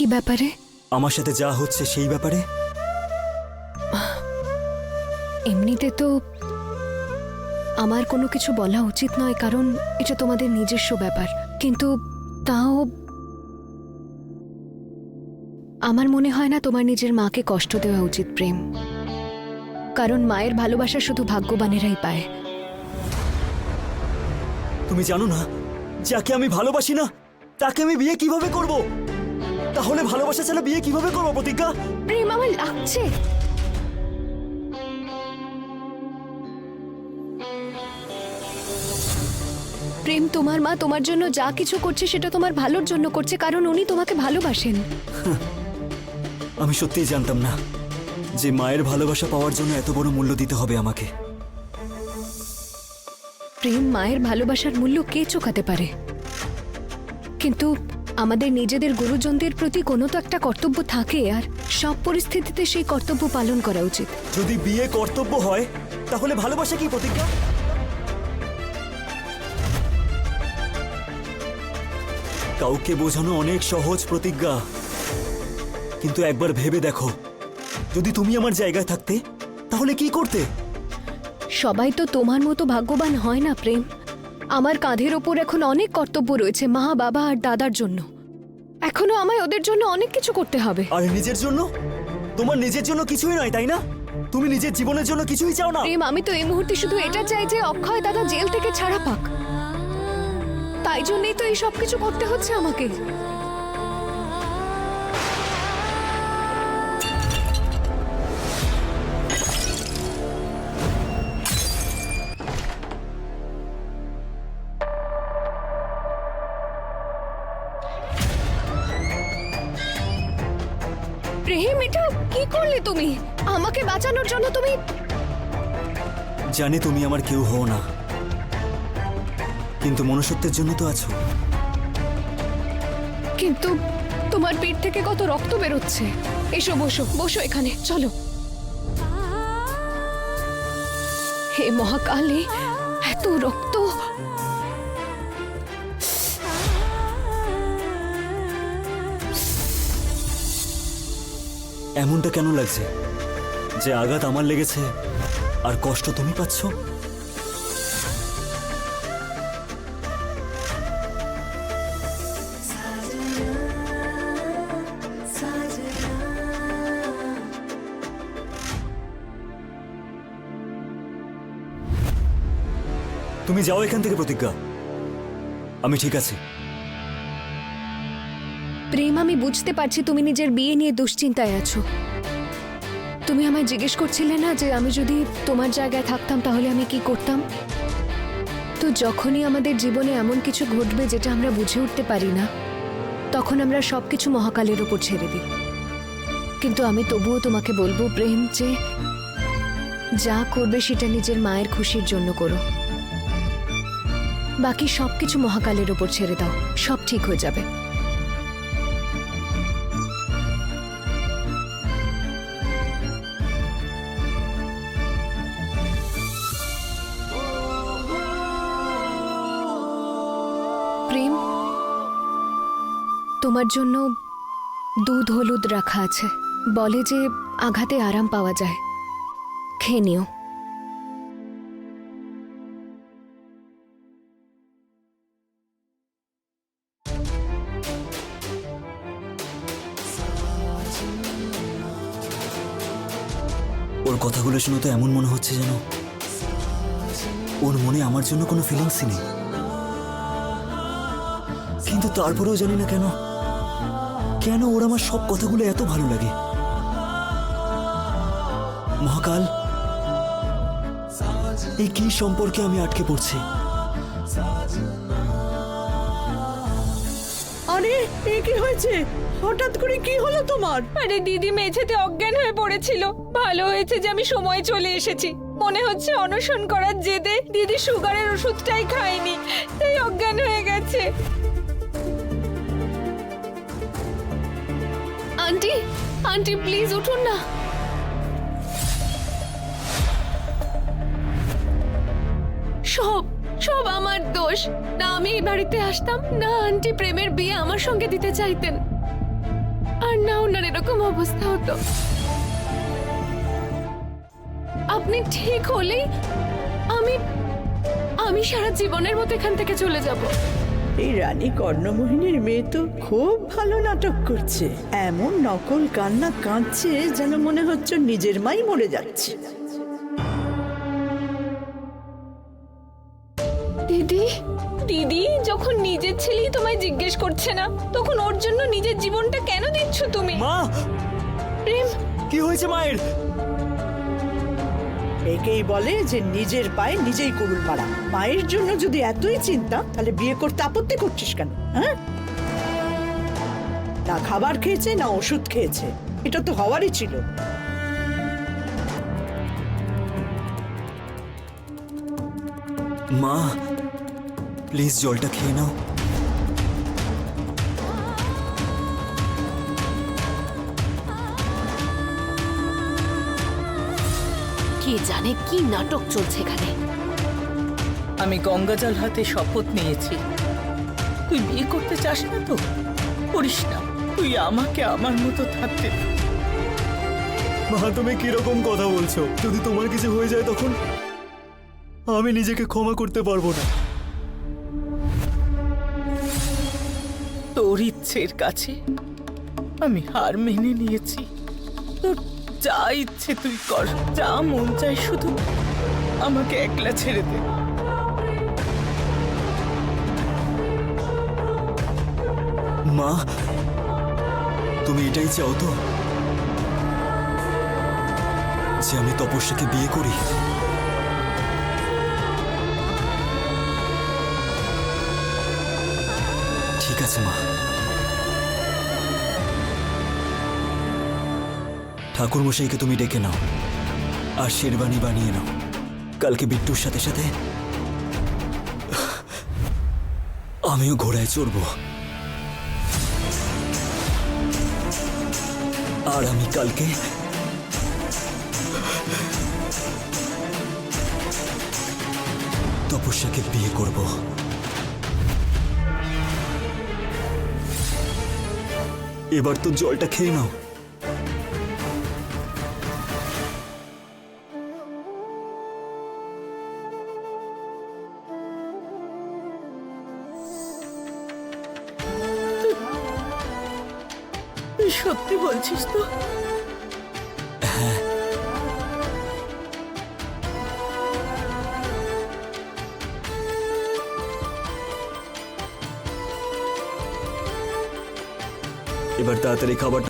কি ব্যাপারে? আমার সাথে যা হচ্ছে সেই ব্যাপারে। এমনিতে তো আমার কোনো কিছু বলা উচিত নয়, কারণ এটা তোমাদের নিজস্ব ব্যাপার, কিন্তু তাও আমার মনে হয় না তোমার নিজের মাকে কষ্ট দেওয়া উচিত প্রেম, কারণ মায়ের ভালোবাসা শুধু ভাগ্যবানেরাই পায়। তুমি জানো না, যাকে আমি ভালোবাসি না তাকে আমি বিয়ে কিভাবে করব? তাহলে ভালোবাসা ছাড়া বিয়ে কিভাবে করবো প্রতিজ্ঞা? প্রেম, আমার লাগছে। প্রেম, তোমার মা তোমার জন্য যা কিছু করছে সেটা তোমার ভালোর জন্য করছে, কারণ উনি তোমাকে ভালোবাসেন। আমি সত্যিই জানতাম না যে মায়ের ভালোবাসা পাওয়ার জন্য এত বড় মূল্য দিতে হবে আমাকে। প্রেম, মায়ের ভালোবাসার মূল্য কে চোকাতে পারে? কিন্তু আমাদের নিজেদের গুরুজনদের প্রতি কোনো তো একটা কর্তব্য থাকে, আর সব পরিস্থিতিতে সেই কর্তব্য পালন করা উচিত। যদি বিয়ে কর্তব্য হয় তাহলে ভালোবাসা কি প্রতিজ্ঞা? কাউকে বোঝানো অনেক সহজ প্রতিজ্ঞা, কিন্তু একবার ভেবে দেখো, যদি তুমি আমার জায়গায় থাকতে তাহলে কি করতে? সবাই তো তোমার মতো ভাগ্যবান হয় না প্রেম। আমার কাঁধের ওপর এখন অনেক কর্তব্য রয়েছে মা, বাবা আর দাদার জন্য। এখনো আমায় ওদের জন্য অনেক কিছু করতে হবে। আর নিজের জন্য? তোমার নিজের জন্য কিছুই নয়, তাই না? তুমি নিজের জীবনের জন্য কিছুই চাও না? প্রেম, আমি তো এই মুহূর্তে শুধু এটা চাই যে অক্ষয় দাদা জেল থেকে ছাড়া পাক। তাই জন্যই তো এই সব কিছু করতে হচ্ছে আমাকে। প্রেম, এটা কি করলে তুমি? আমাকে বাঁচানোর জন্য তুমি... জানি তুমি আমার কেউ হও না, কিন্তু মনুষ্যত্বের জন্য তো আছো। কিন্তু তোমার পেট থেকে কত রক্ত বেরোচ্ছে। এসো, বসো বসো এখানে, চলো। হে মহাকালী, এত রক্ত! এমনটা কেন লাগছে যে আঘাত আমার লেগেছে আর কষ্ট তুমি পাচ্ছ? তুমি যাও এখান থেকে প্রতিজ্ঞা, আমি ঠিক আছি। প্রেম, আমি বুঝতে পারছি তুমি নিজের বিয়ে নিয়ে দুশ্চিন্তায় আছো। তুমি আমায় জিজ্ঞেস করছিলে না যে আমি যদি তোমার জায়গায় থাকতাম তাহলে আমি কি করতাম? তো যখনই আমাদের জীবনে এমন কিছু ঘটবে যেটা আমরা বুঝে উঠতে পারি না, তখন আমরা সবকিছু মহাকালের উপর ছেড়ে দিই। কিন্তু আমি তবুও তোমাকে বলবো প্রেম, যে যা করবে সেটা নিজের মায়ের খুশির জন্য করো। বাকি সবকিছু মহাকালের উপর ছেড়ে দাও, সব ঠিক হয়ে যাবে। প্রেম, তোমার জন্য দুধ হলুদ রাখা আছে। বলে যে আঘাতে আরাম পাওয়া যায়, খেয়ে নিও। ওর কথাগুলো শুনে তো এমন মনে হচ্ছে যেন ওর মনে আমার জন্য কোনো ফিলিংসই নেই, কিন্তু তারপরেও জানি না কেন কেন ওর আমার সব কথাগুলো এত ভালো লাগে। মহাকাল, এই কি সম্পর্কে আমি আটকে পড়ছি? আরে, এ কি হয়েছে? হঠাৎ করে কি হলো তোমার? আরে দিদি মেঝেতে অজ্ঞান হয়ে পড়েছিল। ভালো হয়েছে যে আমি সময় চলে এসেছি। মনে হচ্ছে অনশন করার জেদে দিদি সুগারের ওষুধটাই খায়নি, তাই অজ্ঞান হয়ে গেছে। আন্টি, আন্টি প্লিজ উঠুন না। সব সব আমার দোষ। না আমি এই বাড়িতে আসতাম, না আন্টি প্রেমের বিয়ে আমার সঙ্গে দিতে চাইতেন। আর না ওনার এরকম অবস্থা হতো। আপনি ঠিক হলেই আমি আমি সারা জীবনের মতো এখান থেকে চলে যাব। এই রানী কর্ণমোহিনীর মেয়ে তো খুব ভালো নাটক করছে। এমন নকল কান্না কাঁদছে যেন মনে হচ্ছে নিজের মাই মরে যাচ্ছে। দিদি, দিদি যখন নিজের ছেলেই তোমায় জিজ্ঞেস করছে না, তখন ওর জন্য নিজের জীবনটা কেন দিচ্ছ তুমি? মা, প্রেম, কি হয়েছে মায়ের? একেই বলে যে নিজের পায়ে নিজেই কুড়ুল মারা। মায়ের জন্য যদি এতই চিন্তা, তাহলে বিয়ে করতে আপত্তি করছিস কেন? হ্যাঁ, না খাবার খেয়েছে না ওষুধ খেয়েছে, এটা তো হওয়ারই ছিল। মা, প্লিজ জলটা খেয়ে নাও। কে জানে কি নাটক চলছে এখানে। আমি গঙ্গাজল হাতে শপথ নিয়েছি, তুই বিয়ে করতে চাস না তো করিস না। তুই আমাকে আমার মতো থাকতে দে। মা, তুমি কিরকম কথা বলছো? যদি তোমার কিছু হয়ে যায় তখন আমি নিজেকে ক্ষমা করতে পারবো না। তোর ইচ্ছের কাছে আমি হার মেনে নিয়েছি। তোর যা ইচ্ছে তুই কর, যা মন চাই, শুধু আমাকে একলা ছেড়ে দে। মা, তুমি এটাই চাও তো যে আমি তপস্যাকে বিয়ে করি? ঠিক আছে মা, ঠাকুরমশাইকে তুমি ডেকে নাও আর শেরবানি বানিয়ে নাও। কালকে বিট্টুর সাথে সাথে আমিও ঘোড়ায় চড়বো। আর আমি কালকে তপস্যাকে বিয়ে করব। এবার তো জলটা খেয়ে নাও। তুই সত্যি বলছিস তো? এবার তাড়াতাড়ি খাবার